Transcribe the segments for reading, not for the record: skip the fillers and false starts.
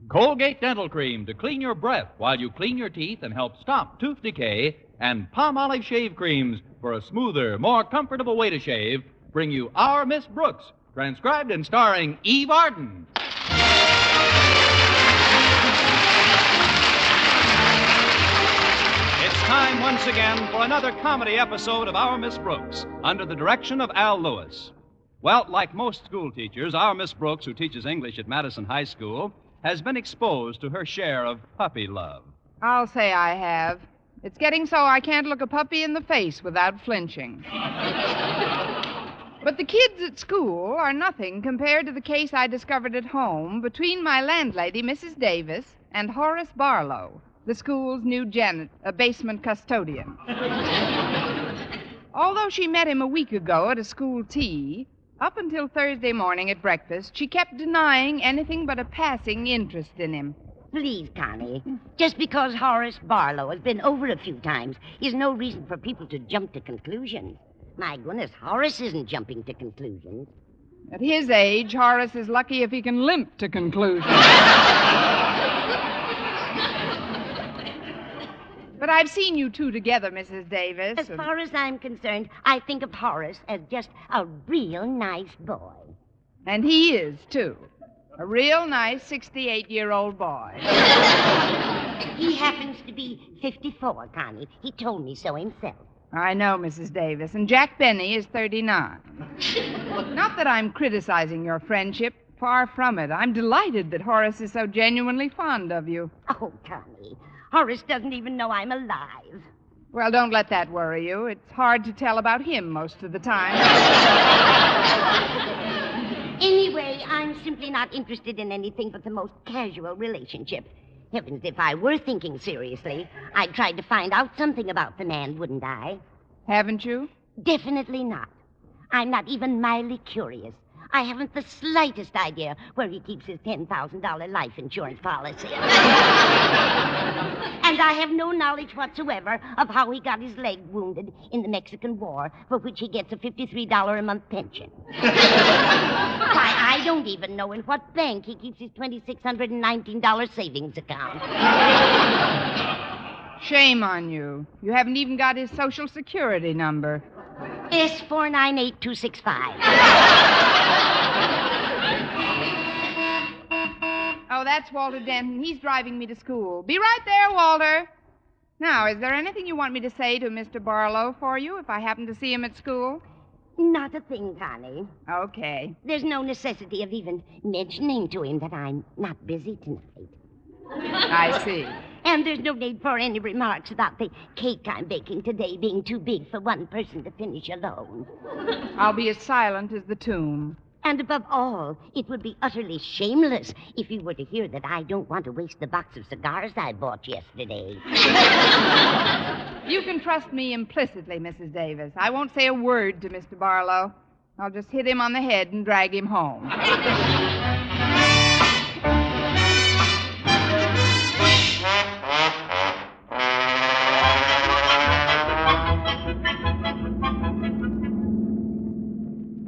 Colgate Dental Cream to clean your breath while you clean your teeth and help stop tooth decay, and Palmolive Shave Creams for a smoother, more comfortable way to shave bring you Our Miss Brooks, transcribed and starring Eve Arden. It's time once again for another comedy episode of Our Miss Brooks, under the direction of Al Lewis. Well, like most school teachers, our Miss Brooks, who teaches English at Madison High School, has been exposed to her share of puppy love. I'll say I have. It's getting so I can't look a puppy in the face without flinching. But the kids at school are nothing compared to the case I discovered at home between my landlady, Mrs. Davis, and Horace Barlow, the school's new basement custodian. Although she met him a week ago at a school tea, up until Thursday morning at breakfast, she kept denying anything but a passing interest in him. Please, Connie, just because Horace Barlow has been over a few times is no reason for people to jump to conclusions. My goodness, Horace isn't jumping to conclusions. At his age, Horace is lucky if he can limp to conclusions. But I've seen you two together, Mrs. Davis. As far as I'm concerned, I think of Horace as just a real nice boy. And he is, too. A real nice 68-year-old boy. He happens to be 54, Connie. He told me so himself. I know, Mrs. Davis. And Jack Benny is 39. Not that I'm criticizing your friendship. Far from it. I'm delighted that Horace is so genuinely fond of you. Oh, Connie, Horace doesn't even know I'm alive. Well, don't let that worry you. It's hard to tell about him most of the time. Anyway, I'm simply not interested in anything but the most casual relationship. Heavens, if I were thinking seriously, I'd try to find out something about the man, wouldn't I? Haven't you? Definitely not. I'm not even mildly curious. I haven't the slightest idea where he keeps his $10,000 life insurance policy. And I have no knowledge whatsoever of how he got his leg wounded in the Mexican War, for which he gets a $53 a month pension. Why, I don't even know in what bank he keeps his $2,619 savings account. Shame on you. You haven't even got his Social Security number. S498265. Oh, that's Walter Denton. He's driving me to school. Be right there, Walter. Now, is there anything you want me to say to Mr. Barlow for you if I happen to see him at school? Not a thing, Connie. Okay. There's no necessity of even mentioning to him that I'm not busy tonight. I see. And there's no need for any remarks about the cake I'm baking today being too big for one person to finish alone. I'll be as silent as the tomb. And above all, it would be utterly shameless if you were to hear that I don't want to waste the box of cigars I bought yesterday. You can trust me implicitly, Mrs. Davis. I won't say a word to Mr. Barlow. I'll just hit him on the head and drag him home.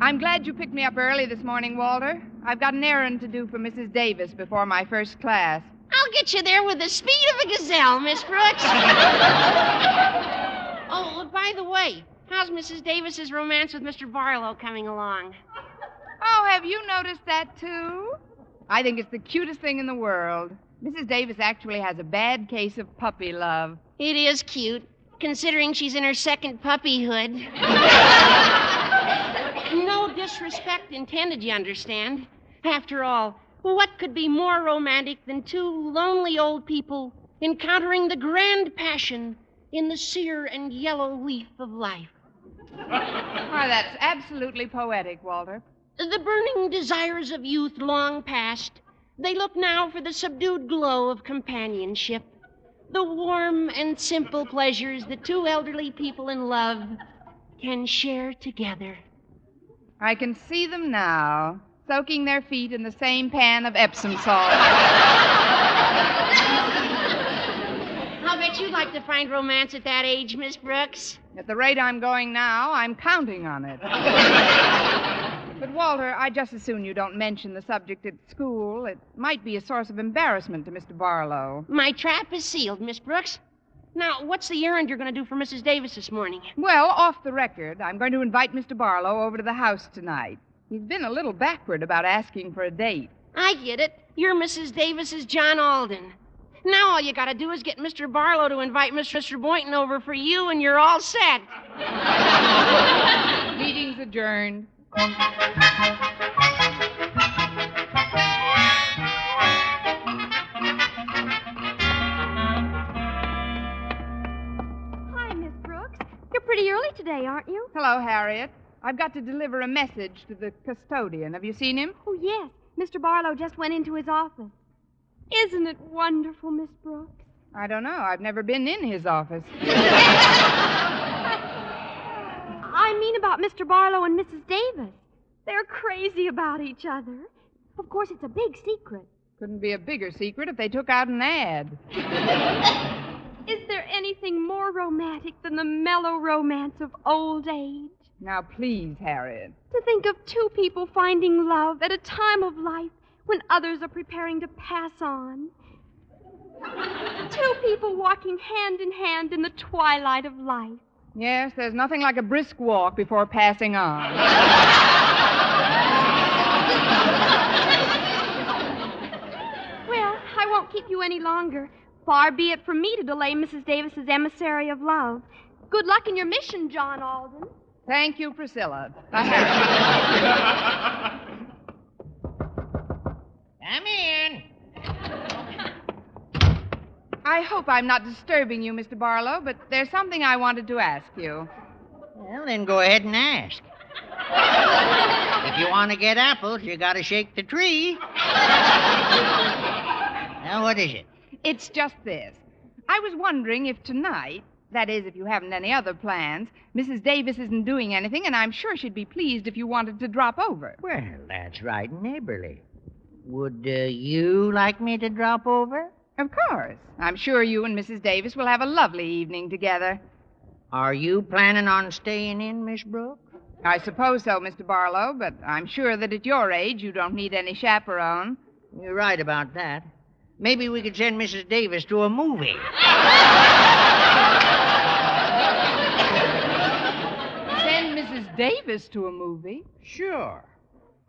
I'm glad you picked me up early this morning, Walter. I've got an errand to do for Mrs. Davis before my first class. I'll get you there with the speed of a gazelle, Miss Brooks. Oh, by the way, how's Mrs. Davis's romance with Mr. Barlow coming along? Oh, have you noticed that, too? I think it's the cutest thing in the world. Mrs. Davis actually has a bad case of puppy love. It is cute, considering she's in her second puppyhood. No disrespect intended, you understand. After all, what could be more romantic than two lonely old people encountering the grand passion in the sere and yellow leaf of life? Why, that's absolutely poetic, Walter. The burning desires of youth long past, they look now for the subdued glow of companionship, the warm and simple pleasures that two elderly people in love can share together. I can see them now, soaking their feet in the same pan of Epsom salt. I'll bet you'd like to find romance at that age, Miss Brooks. At the rate I'm going now, I'm counting on it. But, Walter, I'd just as soon you don't mention the subject at school. It might be a source of embarrassment to Mr. Barlow. My trap is sealed, Miss Brooks. Now, what's the errand you're going to do for Mrs. Davis this morning? Well, off the record, I'm going to invite Mr. Barlow over to the house tonight. He's been a little backward about asking for a date. I get it. You're Mrs. Davis's John Alden. Now all you got to do is get Mr. Barlow to invite Mr. Boynton over for you, and you're all set. Meeting's adjourned. Hi, Miss Brooks. You're pretty early today, aren't you? Hello, Harriet. I've got to deliver a message to the custodian. Have you seen him? Oh, yes. Mr. Barlow just went into his office. Isn't it wonderful, Miss Brooks? I don't know. I've never been in his office. I mean about Mr. Barlow and Mrs. Davis. They're crazy about each other. Of course, it's a big secret. Couldn't be a bigger secret if they took out an ad. Is there anything more romantic than the mellow romance of old age? Now, please, Harriet. To think of two people finding love at a time of life when others are preparing to pass on. Two people walking hand in hand in the twilight of life. Yes, there's nothing like a brisk walk before passing on. Well, I won't keep you any longer. Far be it from me to delay Mrs. Davis's emissary of love. Good luck in your mission, John Alden. Thank you, Priscilla. Come in. I hope I'm not disturbing you, Mr. Barlow, but there's something I wanted to ask you. Well, then go ahead and ask. If you want to get apples, you got to shake the tree. Now, what is it? It's just this. I was wondering if tonight, that is, if you haven't any other plans, Mrs. Davis isn't doing anything, and I'm sure she'd be pleased if you wanted to drop over. Well, that's right neighborly. Would you like me to drop over? Of course. I'm sure you and Mrs. Davis will have a lovely evening together. Are you planning on staying in, Miss Brooks? I suppose so, Mr. Barlow, but I'm sure that at your age you don't need any chaperone. You're right about that. Maybe we could send Mrs. Davis to a movie. Send Mrs. Davis to a movie? Sure.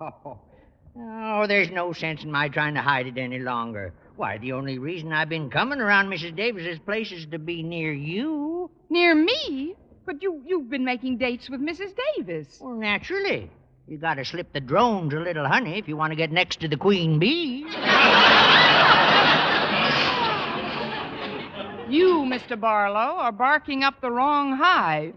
Oh, there's no sense in my trying to hide it any longer. Why, the only reason I've been coming around Mrs. Davis's place is to be near you. Near me? But you've been making dates with Mrs. Davis. Well, naturally. You gotta slip the drones a little, honey, if you want to get next to the queen bee. You, Mr. Barlow, are barking up the wrong hive.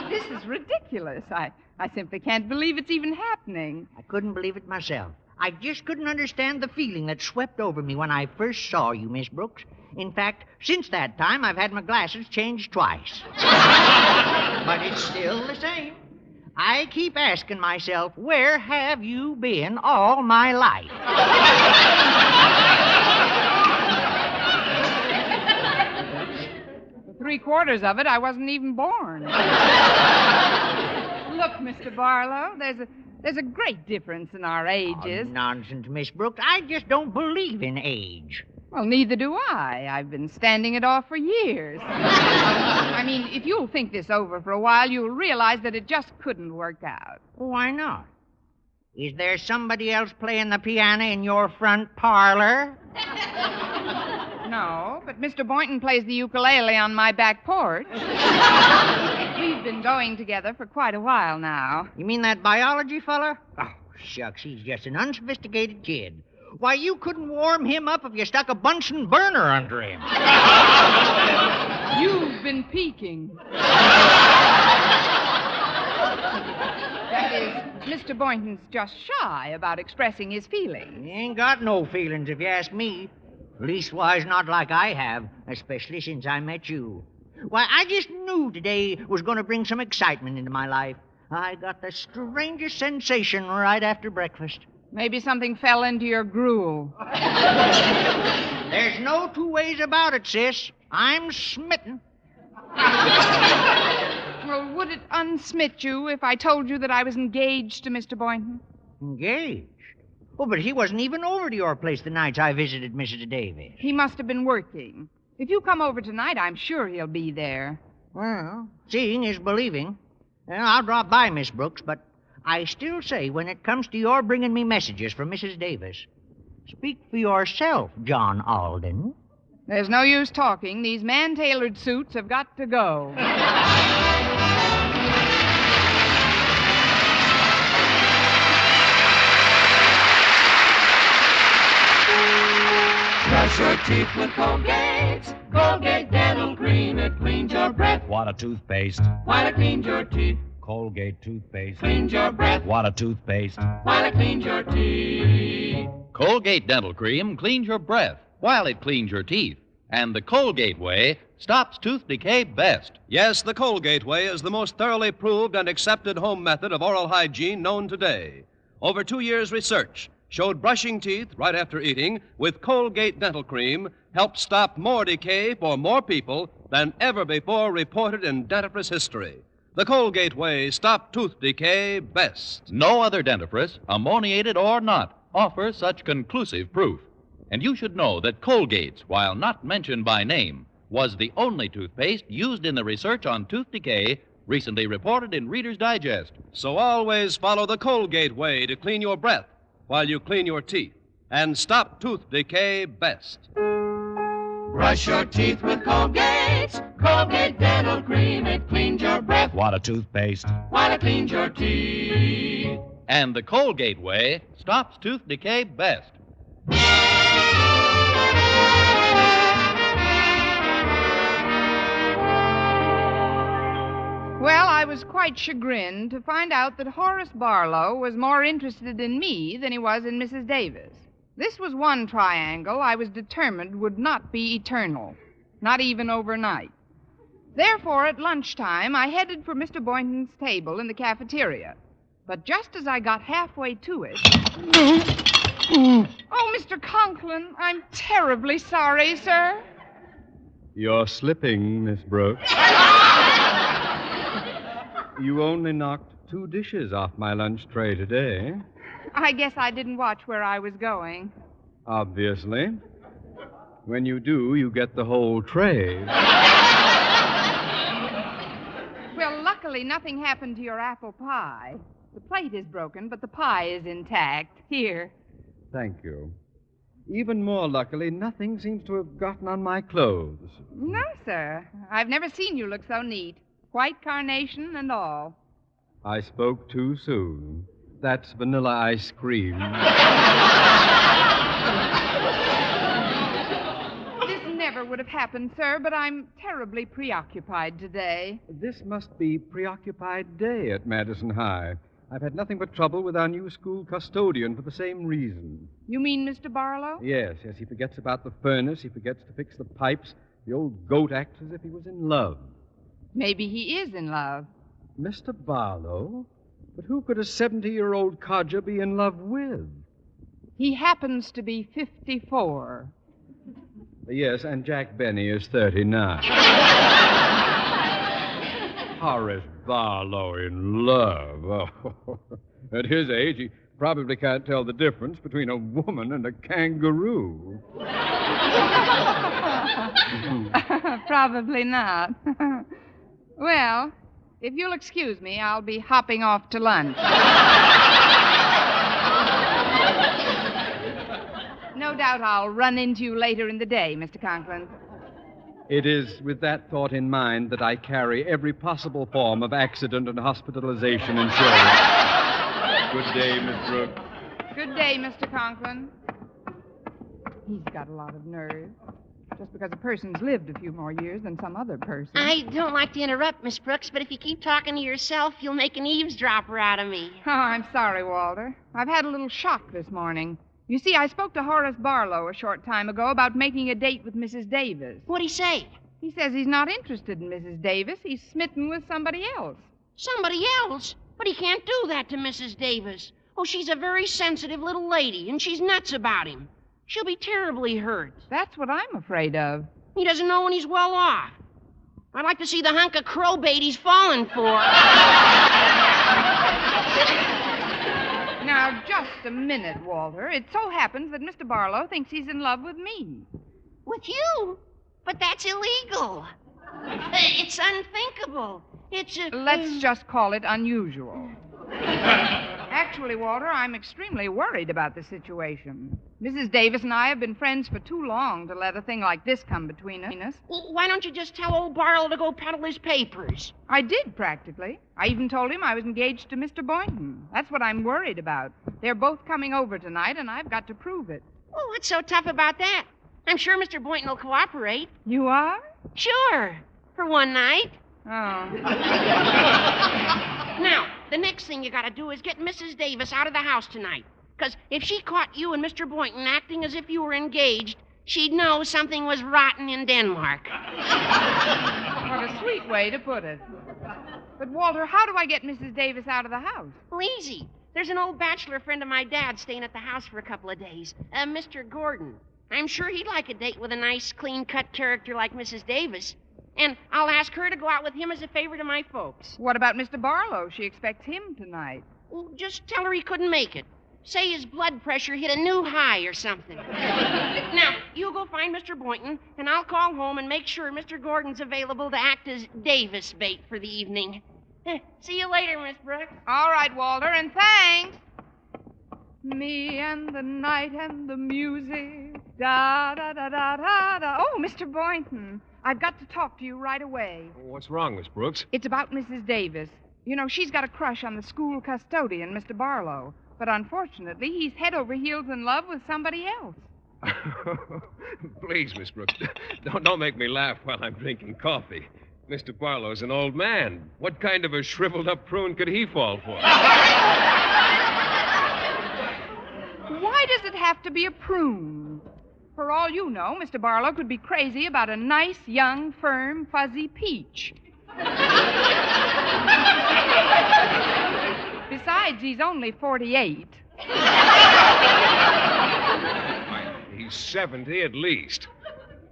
This is ridiculous. I simply can't believe it's even happening. I couldn't believe it myself. I just couldn't understand the feeling that swept over me when I first saw you, Miss Brooks. In fact, since that time, I've had my glasses changed twice. But it's still the same. I keep asking myself, where have you been all my life? For 3/4 of it, I wasn't even born. Look, Mr. Barlow, there's a great difference in our ages. Oh, nonsense, Miss Brooks. I just don't believe in age. Well, neither do I. I've been standing it off for years. I mean, if you'll think this over for a while, you'll realize that it just couldn't work out. Why not? Is there somebody else playing the piano in your front parlor? No, but Mr. Boynton plays the ukulele on my back porch. We've been going together for quite a while now. You mean that biology fella? Oh, shucks, he's just an unsophisticated kid. Why, you couldn't warm him up if you stuck a Bunsen burner under him. You've been peeking. That is, Mr. Boynton's just shy about expressing his feelings. He ain't got no feelings, if you ask me. Leastwise, not like I have, especially since I met you. Why, I just knew today was going to bring some excitement into my life. I got the strangest sensation right after breakfast. Maybe something fell into your gruel. There's no two ways about it, sis. I'm smitten. Well, would it unsmit you if I told you that I was engaged to Mr. Boynton? Engaged? Oh, but he wasn't even over to your place the nights I visited Mrs. Davis. He must have been working. If you come over tonight, I'm sure he'll be there. Well, seeing is believing. Well, I'll drop by, Miss Brooks, but I still say when it comes to your bringing me messages from Mrs. Davis, speak for yourself, John Alden. There's no use talking. These man-tailored suits have got to go. Brush your teeth with Colgate. Colgate Dental Cream. It cleans your breath. What a toothpaste. While it cleans your teeth. Colgate toothpaste. Cleans your breath. What a toothpaste. While it cleans your teeth. Colgate Dental Cream cleans your breath while it cleans your teeth. And the Colgate way stops tooth decay best. Yes, the Colgate way is the most thoroughly proved and accepted home method of oral hygiene known today. Over 2 years' research showed brushing teeth right after eating with Colgate Dental Cream helped stop more decay for more people than ever before reported in dentifrice history. The Colgate way stopped tooth decay best. No other dentifrice, ammoniated or not, offers such conclusive proof. And you should know that Colgate's, while not mentioned by name, was the only toothpaste used in the research on tooth decay recently reported in Reader's Digest. So always follow the Colgate way to clean your breath while you clean your teeth and stop tooth decay best. Brush your teeth with Colgate. Colgate Dental Cream. It cleans your breath. What a toothpaste. While it cleans your teeth. And the Colgate way stops tooth decay best. Well, I was quite chagrined to find out that Horace Barlow was more interested in me than he was in Mrs. Davis. This was one triangle I was determined would not be eternal, not even overnight. Therefore, at lunchtime, I headed for Mr. Boynton's table in the cafeteria. But just as I got halfway to it... Oh, Mr. Conklin, I'm terribly sorry, sir. You're slipping, Miss Brooks. You only knocked 2 dishes off my lunch tray today. I guess I didn't watch where I was going. Obviously. When you do, you get the whole tray. Well, luckily, nothing happened to your apple pie. The plate is broken, but the pie is intact. Here. Thank you. Even more luckily, nothing seems to have gotten on my clothes. No, sir. I've never seen you look so neat. White carnation and all. I spoke too soon. That's vanilla ice cream. This never would have happened, sir, but I'm terribly preoccupied today. This must be Preoccupied Day at Madison High. I've had nothing but trouble with our new school custodian for the same reason. You mean Mr. Barlow? Yes, he forgets about the furnace. He forgets to fix the pipes. The old goat acts as if he was in love. Maybe he is in love. Mr. Barlow? But who could a 70-year-old codger be in love with? He happens to be 54. Yes, and Jack Benny is 39. Horace Barlow in love. Oh, at his age, he probably can't tell the difference between a woman and a kangaroo. Probably not. Well, if you'll excuse me, I'll be hopping off to lunch. No doubt I'll run into you later in the day, Mr. Conklin. It is with that thought in mind that I carry every possible form of accident and hospitalization insurance. Good day, Miss Brooks. Good day, Mr. Conklin. He's got a lot of nerve. Just because a person's lived a few more years than some other person. I don't like to interrupt, Miss Brooks, but if you keep talking to yourself, you'll make an eavesdropper out of me. Oh, I'm sorry, Walter. I've had a little shock this morning. You see, I spoke to Horace Barlow a short time ago about making a date with Mrs. Davis. What'd he say? He says he's not interested in Mrs. Davis. He's smitten with somebody else. Somebody else? But he can't do that to Mrs. Davis. Oh, she's a very sensitive little lady, and she's nuts about him. She'll be terribly hurt. That's what I'm afraid of. He doesn't know when he's well off. I'd like to see the hunk of crowbait he's fallen for. Now, just a minute, Walter. It so happens that Mr. Barlow thinks he's in love with me. With you? But that's illegal. It's unthinkable. Let's just call it unusual. Actually, Walter, I'm extremely worried about the situation. Mrs. Davis and I have been friends for too long to let a thing like this come between us. Well, why don't you just tell old Barlow to go peddle his papers? I did, practically. I even told him I was engaged to Mr. Boynton. That's what I'm worried about. They're both coming over tonight, and I've got to prove it. Oh, what's so tough about that? I'm sure Mr. Boynton will cooperate. You are? Sure. For one night. Oh. Now, the next thing you gotta do is get Mrs. Davis out of the house tonight. Because if she caught you and Mr. Boynton acting as if you were engaged, she'd know something was rotten in Denmark. What a sweet way to put it. But, Walter, how do I get Mrs. Davis out of the house? Well, easy. There's an old bachelor friend of my dad's staying at the house for a couple of days, Mr. Gordon. I'm sure he'd like a date with a nice, clean-cut character like Mrs. Davis. And I'll ask her to go out with him as a favor to my folks. What about Mr. Barlow? She expects him tonight. Well, just tell her he couldn't make it. Say his blood pressure hit a new high or something. Now, you go find Mr. Boynton, and I'll call home and make sure Mr. Gordon's available to act as Davis bait for the evening. See you later, Miss Brooks. All right, Walter, and thanks. Me and the night and the music. Da da da da da da. Oh, Mr. Boynton, I've got to talk to you right away. What's wrong, Miss Brooks? It's about Mrs. Davis. You know, she's got a crush on the school custodian, Mr. Barlow. But unfortunately, he's head over heels in love with somebody else. Please, Miss Brooks, don't make me laugh while I'm drinking coffee. Mr. Barlow's an old man. What kind of a shriveled-up prune could he fall for? Why does it have to be a prune? For all you know, Mr. Barlow could be crazy about a nice, young, firm, fuzzy peach. Besides, he's only 48. He's 70 at least.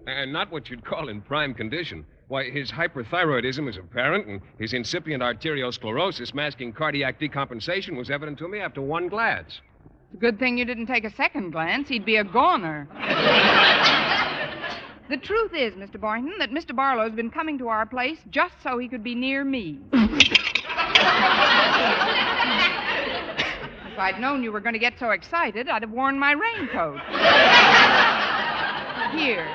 And not what you'd call in prime condition. Why, his hyperthyroidism is apparent, and his incipient arteriosclerosis masking cardiac decompensation was evident to me after one glance. It's a good thing you didn't take a second glance. He'd be a goner. The truth is, Mr. Boynton, that Mr. Barlow's been coming to our place just so he could be near me. If I'd known you were going to get so excited, I'd have worn my raincoat. Here,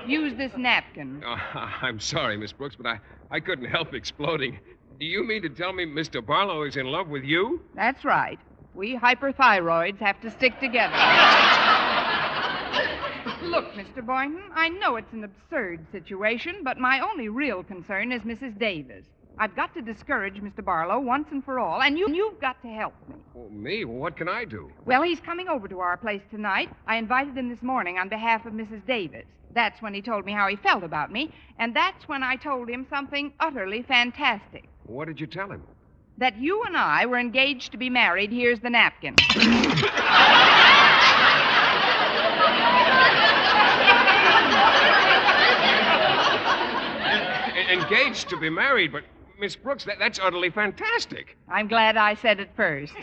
use this napkin. Oh, I'm sorry, Miss Brooks, but I couldn't help exploding. Do you mean to tell me Mr. Barlow is in love with you? That's right. We hyperthyroids have to stick together. Look, Mr. Boynton, I know it's an absurd situation, but my only real concern is Mrs. Davis. I've got to discourage Mr. Barlow once and for all, and you've got to help me. Oh, me? Well, what can I do? Well, he's coming over to our place tonight. I invited him this morning on behalf of Mrs. Davis. That's when he told me how he felt about me, and that's when I told him something utterly fantastic. What did you tell him? That you and I were engaged to be married. Here's the napkin. Engaged to be married, but Miss Brooks, that's utterly fantastic. I'm glad I said it first.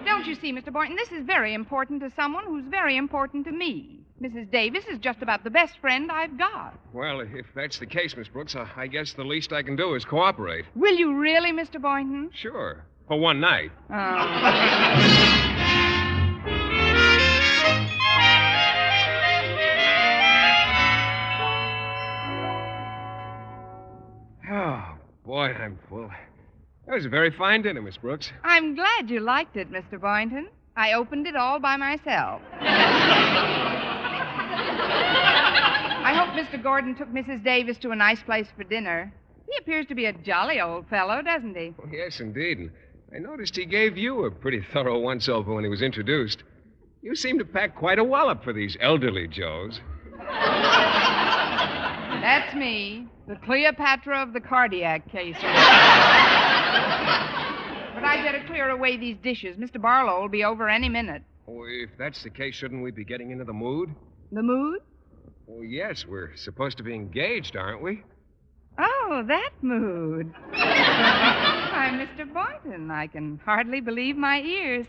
Don't you see, Mr. Boynton, this is very important to someone who's very important to me. Mrs. Davis is just about the best friend I've got. Well, if that's the case, Miss Brooks, I guess the least I can do is cooperate. Will you really, Mr. Boynton? Sure. For one night. Oh, boy, I'm full. That was a very fine dinner, Miss Brooks. I'm glad you liked it, Mr. Boynton. I opened it all by myself. I hope Mr. Gordon took Mrs. Davis to a nice place for dinner. He appears to be a jolly old fellow, doesn't he? Oh, yes, indeed. And I noticed he gave you a pretty thorough once-over when he was introduced. You seem to pack quite a wallop for these elderly Joes. That's me, the Cleopatra of the cardiac cases. But I'd better clear away these dishes. Mr. Barlow will be over any minute. Oh, if that's the case, shouldn't we be getting into the mood? The mood? Oh, yes, we're supposed to be engaged, aren't we? Oh, that mood. Why, Mr. Boynton, I can hardly believe my ears.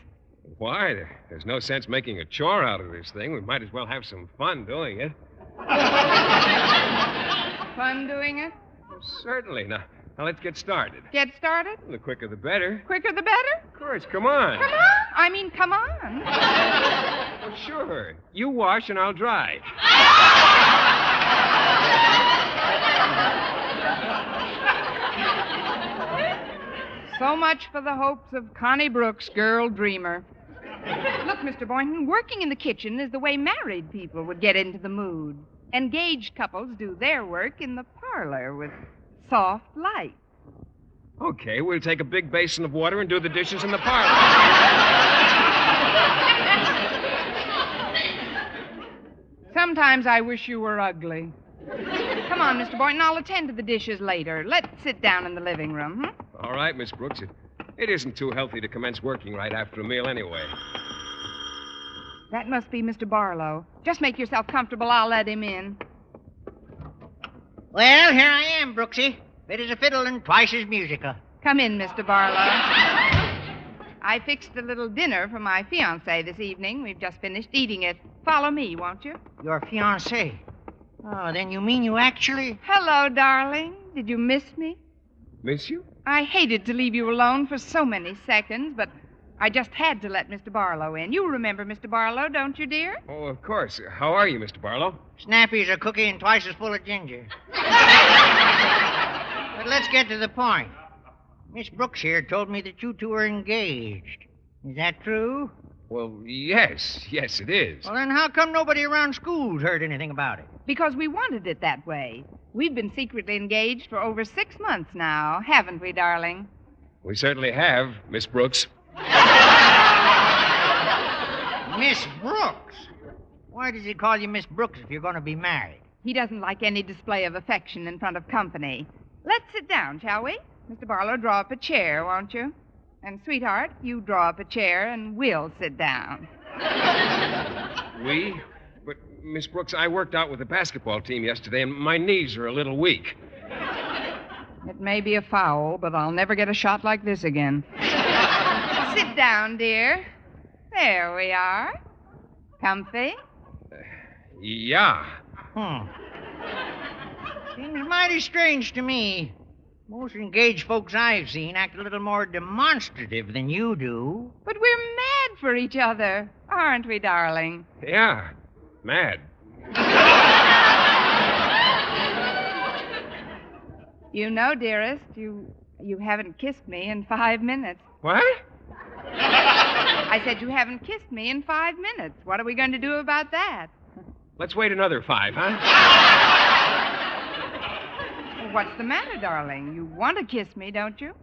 Why? There's no sense making a chore out of this thing. We might as well have some fun doing it. Fun doing it? Certainly. Now, let's get started. Get started? The quicker the better. Quicker the better? Of course, come on. Come on? I mean, come on. Well, sure. You wash and I'll dry. So much for the hopes of Connie Brooks, girl dreamer. Look, Mr. Boynton, working in the kitchen is the way married people would get into the mood. Engaged couples do their work in the parlor with soft light. Okay, we'll take a big basin of water and do the dishes in the parlor. Sometimes I wish you were ugly. Come on, Mr. Boynton, I'll attend to the dishes later. Let's sit down in the living room, All right, Miss Brooks. It isn't too healthy to commence working right after a meal anyway. That must be Mr. Barlow. Just make yourself comfortable. I'll let him in. Well, here I am, Brooksy. Fit as a fiddle and twice as musical. Come in, Mr. Barlow. I fixed a little dinner for my fiancé this evening. We've just finished eating it. Follow me, won't you? Your fiancé? Oh, then you mean you actually... Hello, darling. Did you miss me? Miss you? I hated to leave you alone for so many seconds, but I just had to let Mr. Barlow in. You remember Mr. Barlow, don't you, dear? Oh, of course. How are you, Mr. Barlow? Snappy as a cookie and twice as full of ginger. But let's get to the point. Miss Brooks here told me that you two are engaged. Is that true? Well, yes, it is. Well, then how come nobody around school's heard anything about it? Because we wanted it that way. We've been secretly engaged for over 6 months now, haven't we, darling? We certainly have, Miss Brooks. Miss Brooks? Why does he call you Miss Brooks if you're going to be married? He doesn't like any display of affection in front of company. Let's sit down, shall we? Mr. Barlow, draw up a chair, won't you? And, sweetheart, you draw up a chair and we'll sit down. We? But, Miss Brooks, I worked out with the basketball team yesterday, and my knees are a little weak. It may be a foul, but I'll never get a shot like this again. Sit down, dear. There we are. Comfy? Yeah. Seems mighty strange to me. Most engaged folks I've seen act a little more demonstrative than you do. But we're mad for each other, aren't we, darling? Yeah. Mad. You know, dearest, you haven't kissed me in 5 minutes. What? I said you haven't kissed me in 5 minutes. What are we going to do about that? Let's wait another 5, huh? What's the matter, darling? You want to kiss me, don't you?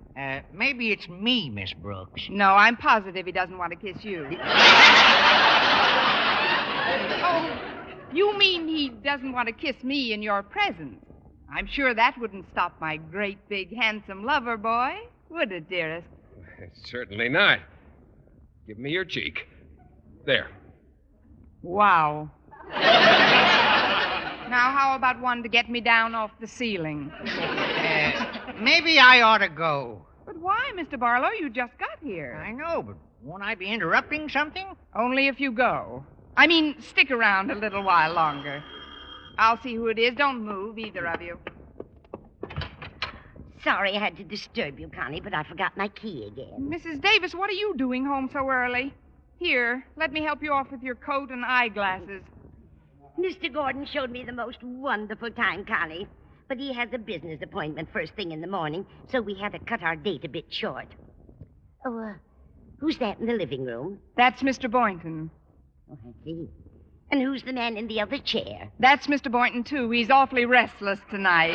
Maybe it's me, Miss Brooks. No, I'm positive he doesn't want to kiss you. Oh, you mean he doesn't want to kiss me in your presence? I'm sure that wouldn't stop my great, big, handsome lover boy, would it, dearest? Certainly not. Give me your cheek. There. Wow. Now, how about one to get me down off the ceiling? Maybe I ought to go. But why, Mr. Barlow? You just got here. I know, but won't I be interrupting something? Only if you go. I mean, stick around a little while longer. I'll see who it is. Don't move, either of you. Sorry I had to disturb you, Connie, but I forgot my key again. Mrs. Davis, what are you doing home so early? Here, let me help you off with your coat and eyeglasses. Mr. Gordon showed me the most wonderful time, Connie. But he has a business appointment first thing in the morning, so we had to cut our date a bit short. Oh, who's that in the living room? That's Mr. Boynton. Oh, I see. And who's the man in the other chair? That's Mr. Boynton, too. He's awfully restless tonight.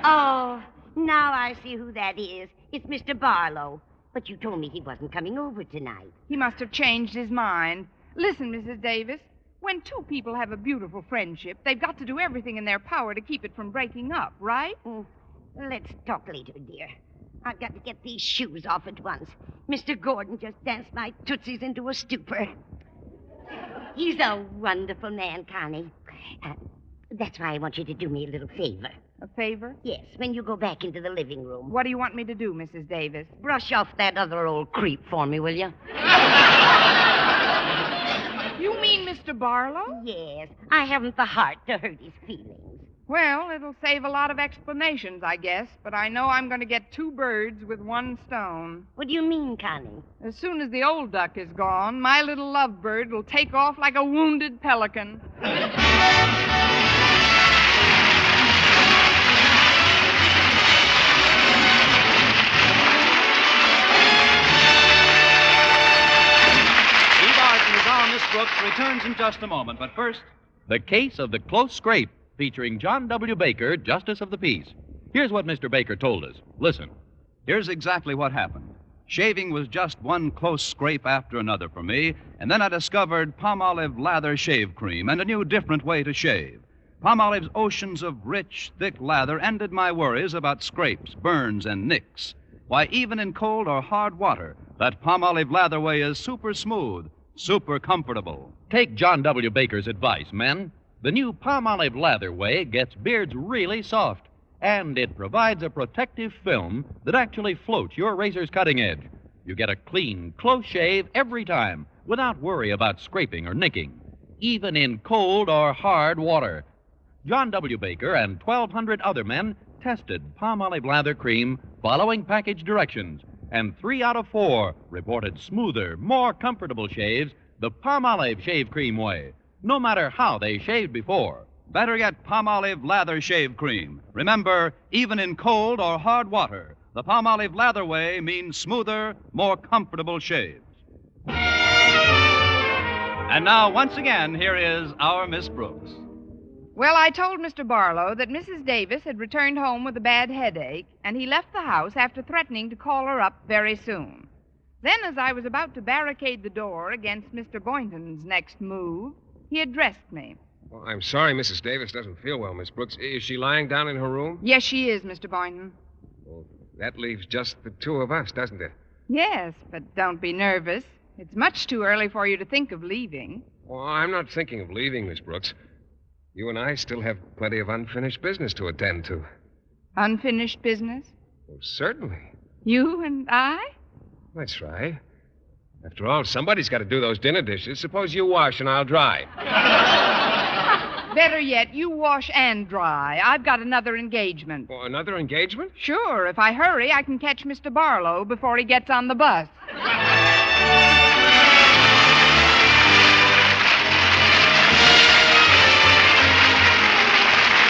Oh, now I see who that is. It's Mr. Barlow. But you told me he wasn't coming over tonight. He must have changed his mind. Listen, Mrs. Davis, when two people have a beautiful friendship, they've got to do everything in their power to keep it from breaking up, right? Let's talk later, dear. I've got to get these shoes off at once. Mr. Gordon just danced my tootsies into a stupor. He's a wonderful man, Connie. That's why I want you to do me a little favor. A favor? Yes, when you go back into the living room. What do you want me to do, Mrs. Davis? Brush off that other old creep for me, will you? You mean Mr. Barlow? Yes, I haven't the heart to hurt his feelings. Well, it'll save a lot of explanations, I guess, but I know I'm going to get 2 birds with 1 stone. What do you mean, Connie? As soon as the old duck is gone, my little lovebird will take off like a wounded pelican. Eve Arden as our Miss Brooks returns in just a moment, but first, The Case of the Close Scrape, featuring John W. Baker, Justice of the Peace. Here's what Mr. Baker told us. Listen. here's exactly what happened. Shaving was just one close scrape after another for me, and then I discovered Palmolive Lather Shave Cream and a new, different way to shave. Palmolive's oceans of rich, thick lather ended my worries about scrapes, burns, and nicks. Why, even in cold or hard water, that Palmolive Lather way is super smooth, super comfortable. Take John W. Baker's advice, men. The new Palmolive Lather way gets beards really soft, and it provides a protective film that actually floats your razor's cutting edge. You get a clean, close shave every time without worry about scraping or nicking, even in cold or hard water. John W. Baker and 1,200 other men tested Palmolive Lather Cream following package directions, and 3 out of 4 reported smoother, more comfortable shaves the Palmolive Shave Cream way, no matter how they shaved before. Better get Palmolive Lather Shave Cream. Remember, even in cold or hard water, the Palmolive Lather way means smoother, more comfortable shaves. And now, once again, here is our Miss Brooks. Well, I told Mr. Barlow that Mrs. Davis had returned home with a bad headache, and he left the house after threatening to call her up very soon. Then, as I was about to barricade the door against Mr. Boynton's next move, he addressed me. Well, I'm sorry Mrs. Davis doesn't feel well, Miss Brooks. Is she lying down in her room? Yes, she is, Mr. Boynton. Well, that leaves just the 2 of us, doesn't it? Yes, but don't be nervous. It's much too early for you to think of leaving. Well, I'm not thinking of leaving, Miss Brooks. You and I still have plenty of unfinished business to attend to. Unfinished business? Well, certainly. You and I? That's right. After all, somebody's got to do those dinner dishes. Suppose you wash and I'll dry. Better yet, you wash and dry. I've got another engagement. Well, another engagement? Sure. If I hurry, I can catch Mr. Barlow before he gets on the bus.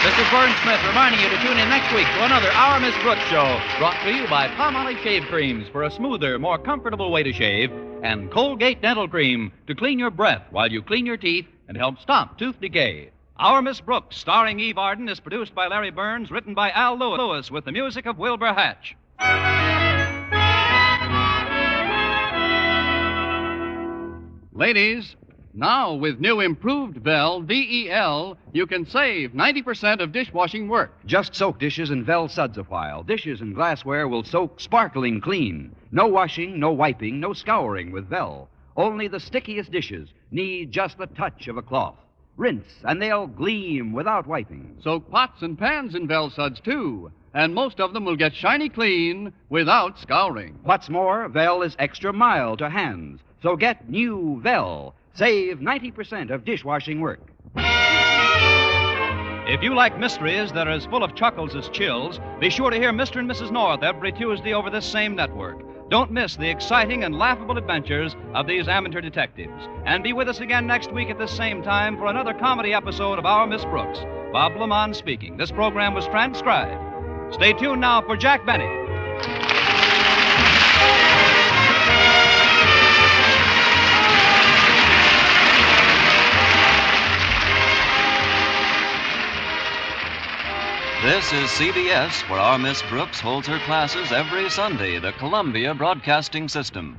This is Vern Smith reminding you to tune in next week to another Our Miss Brooks show, brought to you by Palmolive Shave Creams for a smoother, more comfortable way to shave, and Colgate Dental Cream to clean your breath while you clean your teeth and help stop tooth decay. Our Miss Brooks, starring Eve Arden, is produced by Larry Burns, written by Al Lewis, with the music of Wilbur Hatch. Ladies, now with new improved Vel, V-E-L, you can save 90% of dishwashing work. Just soak dishes in Vel suds a while. Dishes and glassware will soak sparkling clean. No washing, no wiping, no scouring with Vel. Only the stickiest dishes need just the touch of a cloth. Rinse, and they'll gleam without wiping. Soak pots and pans in Vel suds, too. And most of them will get shiny clean without scouring. What's more, Vel is extra mild to hands. So get new Vel. Save 90% of dishwashing work. If you like mysteries that are as full of chuckles as chills, be sure to hear Mr. and Mrs. North every Tuesday over this same network. Don't miss the exciting and laughable adventures of these amateur detectives. And be with us again next week at this same time for another comedy episode of Our Miss Brooks. Bob Lamont speaking. This program was transcribed. Stay tuned now for Jack Benny. This is CBS, where our Miss Brooks holds her classes every Sunday, the Columbia Broadcasting System.